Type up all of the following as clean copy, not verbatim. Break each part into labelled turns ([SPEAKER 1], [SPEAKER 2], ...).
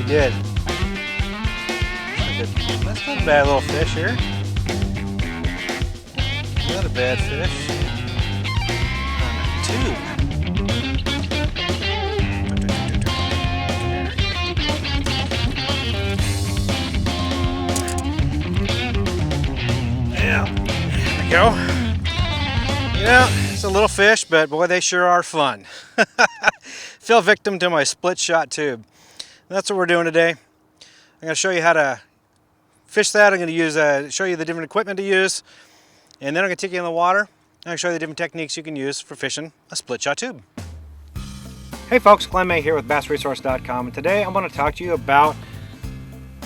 [SPEAKER 1] did. That's not a bad little fish here. Not a bad fish. Yeah, there we go. Yeah, it's a little fish, but boy, they sure are fun. Fell victim to my split shot tube. That's what we're doing today. I'm going to show you how to fish that. I'm going to show you the different equipment to use, and then I'm going to take you in the water. I'm going to show you the different techniques you can use for fishing a split shot tube. Hey folks, Glenn May here with BassResource.com, and today I'm going to talk to you about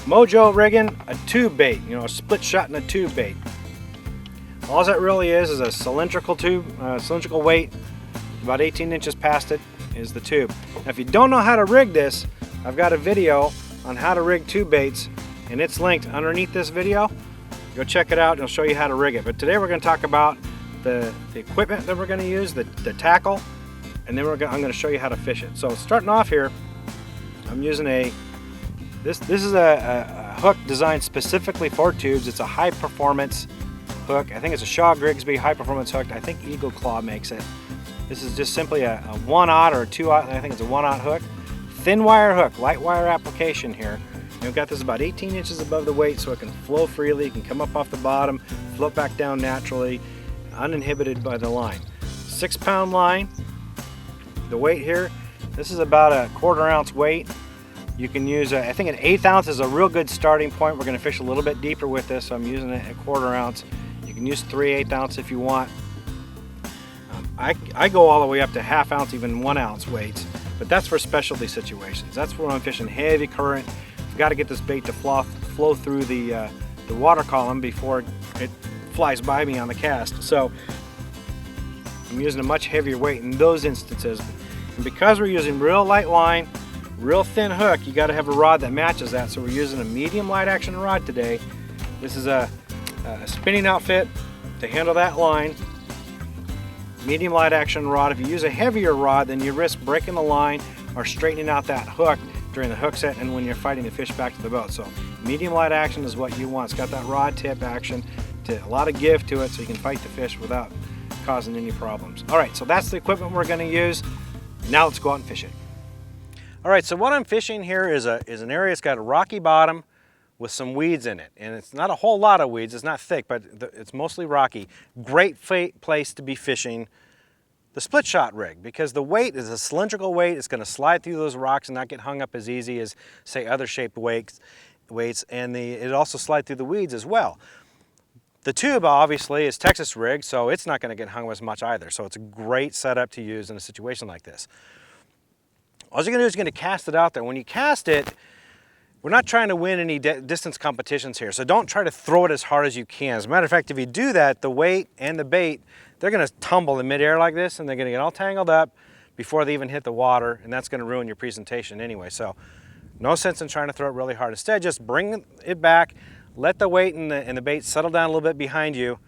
[SPEAKER 1] Mojo rigging a tube bait, a split shot and a tube bait. All that really is a cylindrical tube, cylindrical weight, about 18 inches past it is the tube. Now if you don't know how to rig this, I've got a video on how to rig tube baits, and it's linked underneath this video. Go check it out and it'll show you how to rig it. But today we're going to talk about the equipment that we're going to use, the tackle, and then I'm going to show you how to fish it. So starting off here, I'm using this is a hook designed specifically for tubes. It's a high performance hook. I think it's a Shaw Grigsby high performance hook. I think Eagle Claw makes it. This is just simply a 1/0 or a 2/0. I think it's a 1/0 hook. Thin wire hook, light wire application here. And we've got this about 18 inches above the weight so it can flow freely. It can come up off the bottom, float back down naturally, uninhibited by the line. 6-pound line. The weight here, this is about a 1/4 ounce weight. You can use, I think an 1/8 ounce is a real good starting point. We're going to fish a little bit deeper with this, so I'm using it at 1/4 ounce. You can use 3/8 ounce if you want. I go all the way up to 1/2 ounce, even 1 ounce weights, but that's for specialty situations. That's where I'm fishing heavy current. I've got to get this bait to flow through the water column before it flies by me on the cast. So I'm using a much heavier weight in those instances. And because we're using real light line, real thin hook, you got to have a rod that matches that. So we're using a medium light action rod today. This is a spinning outfit to handle that line. Medium light action rod. If you use a heavier rod, then you risk breaking the line or straightening out that hook during the hook set and when you're fighting the fish back to the boat. So medium light action is what you want. It's got that rod tip action, a lot of give to it, so you can fight the fish without causing any problems. All right, so that's the equipment we're going to use. Now let's go out and fish it. All right, so what I'm fishing here is an area that's got a rocky bottom with some weeds in it. And it's not a whole lot of weeds, it's not thick, but it's mostly rocky. Great place to be fishing the split shot rig because the weight is a cylindrical weight. It's going to slide through those rocks and not get hung up as easy as, say, other shaped weights. And it also slide through the weeds as well. The tube obviously is Texas rig, so it's not going to get hung as much either. So it's a great setup to use in a situation like this. All you're going to do is you're going to cast it out there. When you cast it, we're not trying to win any distance competitions here, so don't try to throw it as hard as you can. As a matter of fact, if you do that, the weight and the bait, they're going to tumble in midair like this, and they're going to get all tangled up before they even hit the water, and that's going to ruin your presentation anyway. So no sense in trying to throw it really hard. Instead, just bring it back, let the weight and the bait settle down a little bit behind you,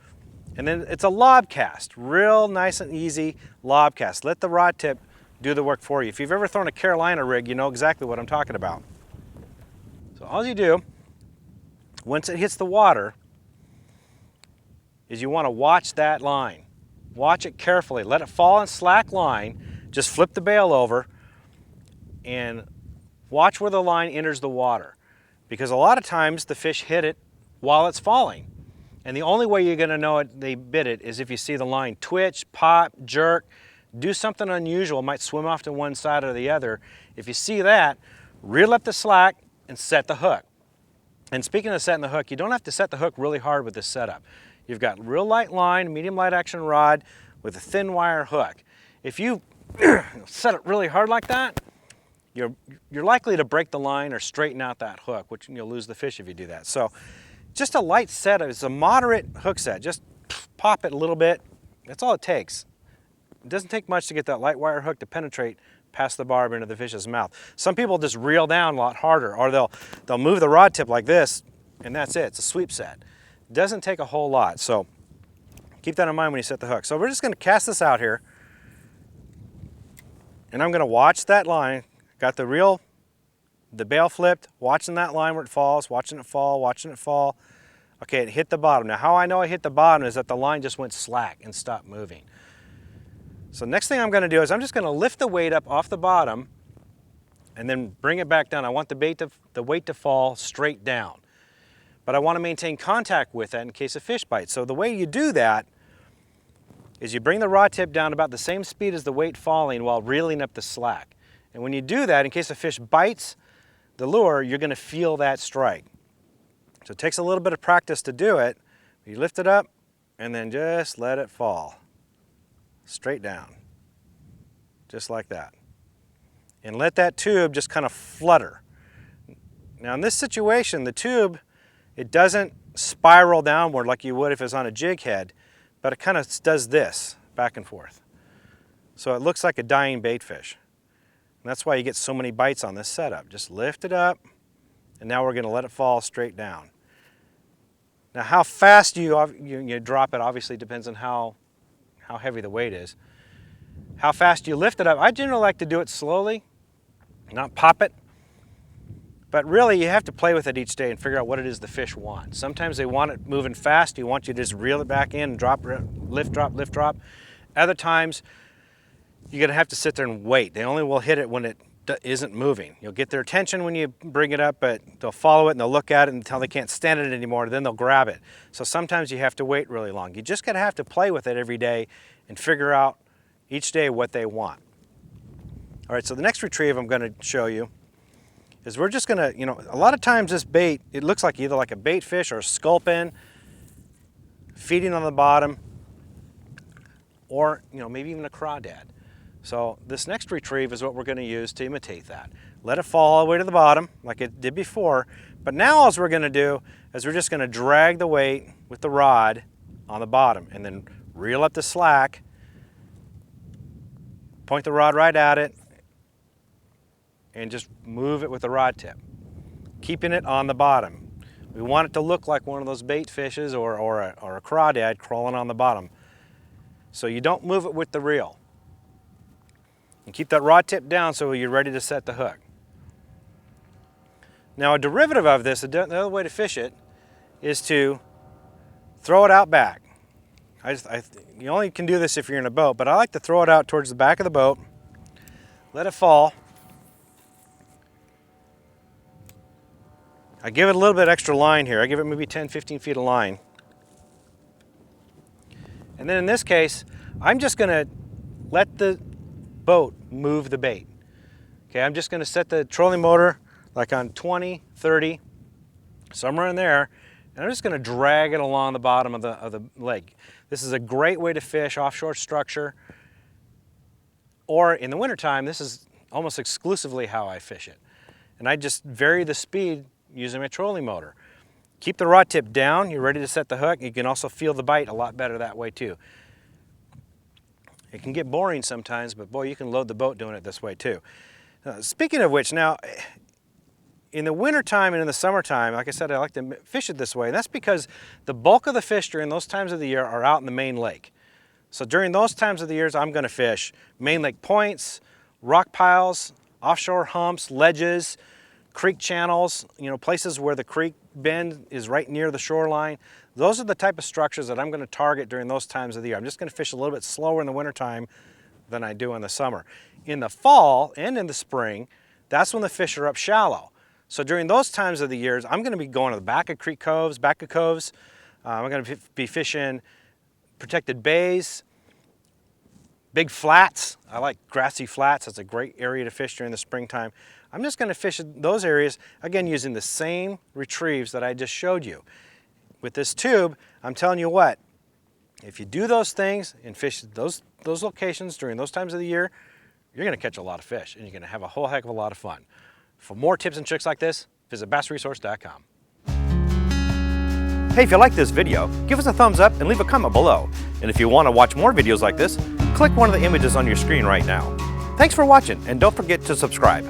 [SPEAKER 1] and then it's a lob cast, real nice and easy lob cast. Let the rod tip do the work for you. If you've ever thrown a Carolina rig, you know exactly what I'm talking about. So all you do, once it hits the water, is you want to watch that line. Watch it carefully. Let it fall in slack line. Just flip the bail over and watch where the line enters the water. Because a lot of times the fish hit it while it's falling. And the only way you're going to know they bit it is if you see the line twitch, pop, jerk, do something unusual. It might swim off to one side or the other. If you see that, reel up the slack and set the hook. And speaking of setting the hook, you don't have to set the hook really hard with this setup. You've got real light line, medium light action rod with a thin wire hook. If you set it really hard like that, you're likely to break the line or straighten out that hook, which you'll lose the fish if you do that. So just a light setup. It's a moderate hook set. Just pop it a little bit. That's all it takes. It doesn't take much to get that light wire hook to penetrate past the barb into the fish's mouth. Some people just reel down a lot harder, or they'll move the rod tip like this, and that's it. It's a sweep set. It doesn't take a whole lot, so keep that in mind when you set the hook. So we're just going to cast this out here, and I'm going to watch that line. Got the reel the bail flipped, watching that line where it falls, watching it fall, watching it fall. Okay, it hit the bottom. Now how I know I hit the bottom is that the line just went slack and stopped moving. So next thing I'm going to do is I'm just going to lift the weight up off the bottom and then bring it back down. I want the weight to fall straight down. But I want to maintain contact with that in case a fish bites. So the way you do that is you bring the rod tip down about the same speed as the weight falling while reeling up the slack. And when you do that, in case a fish bites the lure, you're going to feel that strike. So it takes a little bit of practice to do it. You lift it up and then just let it fall straight down, just like that. And let that tube just kind of flutter. Now in this situation, the tube, it doesn't spiral downward like you would if it's on a jig head, but it kind of does this, back and forth. So it looks like a dying bait fish. And that's why you get so many bites on this setup. Just lift it up, and now we're going to let it fall straight down. Now how fast you drop it obviously depends on how heavy the weight is. How fast you lift it up, I generally like to do it slowly, not pop it. But really you have to play with it each day and figure out what it is the fish want. Sometimes they want it moving fast, you want you to just reel it back in and drop, lift, drop, lift, drop. Other times you're going to have to sit there and wait. They only will hit it when it isn't moving. You'll get their attention when you bring it up, but they'll follow it and they'll look at it until they can't stand it anymore, then they'll grab it. So sometimes you have to wait really long. You just gotta have to play with it every day and figure out each day what they want. All right, so the next retrieve I'm gonna show you is we're just gonna, a lot of times this bait, it looks like either like a bait fish or a sculpin feeding on the bottom, or maybe even a crawdad. So this next retrieve is what we're going to use to imitate that. Let it fall all the way to the bottom like it did before, but now all we're going to do is we're just going to drag the weight with the rod on the bottom and then reel up the slack, point the rod right at it, and just move it with the rod tip, keeping it on the bottom. We want it to look like one of those bait fishes or a crawdad crawling on the bottom. So you don't move it with the reel. And keep that rod tip down so you're ready to set the hook. Now a derivative of this, another way to fish it, is to throw it out back. You only can do this if you're in a boat, but I like to throw it out towards the back of the boat, let it fall. I give it a little bit extra line here. I give it maybe 10, 15 feet of line. And then in this case, I'm just going to let the boat move the bait. Okay, I'm just going to set the trolling motor like on 20, 30, somewhere in there, and I'm just going to drag it along the bottom of the lake. This is a great way to fish offshore structure, or in the wintertime, this is almost exclusively how I fish it. And I just vary the speed using my trolling motor. Keep the rod tip down, you're ready to set the hook. You can also feel the bite a lot better that way too. It can get boring sometimes, but boy, you can load the boat doing it this way too. Speaking of which, now, in the wintertime and in the summertime, like I said, I like to fish it this way. And that's because the bulk of the fish during those times of the year are out in the main lake. So during those times of the years, I'm gonna fish main lake points, rock piles, offshore humps, ledges, creek channels, places where the creek bend is right near the shoreline. Those are the type of structures that I'm going to target during those times of the year. I'm just going to fish a little bit slower in the wintertime than I do in the summer. In the fall and in the spring, that's when the fish are up shallow. So during those times of the years, I'm going to be going to the back of creek coves, back of coves. I'm going to be fishing protected bays, big flats. I like grassy flats. That's a great area to fish during the springtime. I'm just going to fish those areas, again, using the same retrieves that I just showed you. With this tube, I'm telling you what, if you do those things and fish those locations during those times of the year, you're going to catch a lot of fish and you're going to have a whole heck of a lot of fun. For more tips and tricks like this, visit bassresource.com. Hey, if you like this video, give us a thumbs up and leave a comment below. And if you want to watch more videos like this, click one of the images on your screen right now. Thanks for watching, and don't forget to subscribe.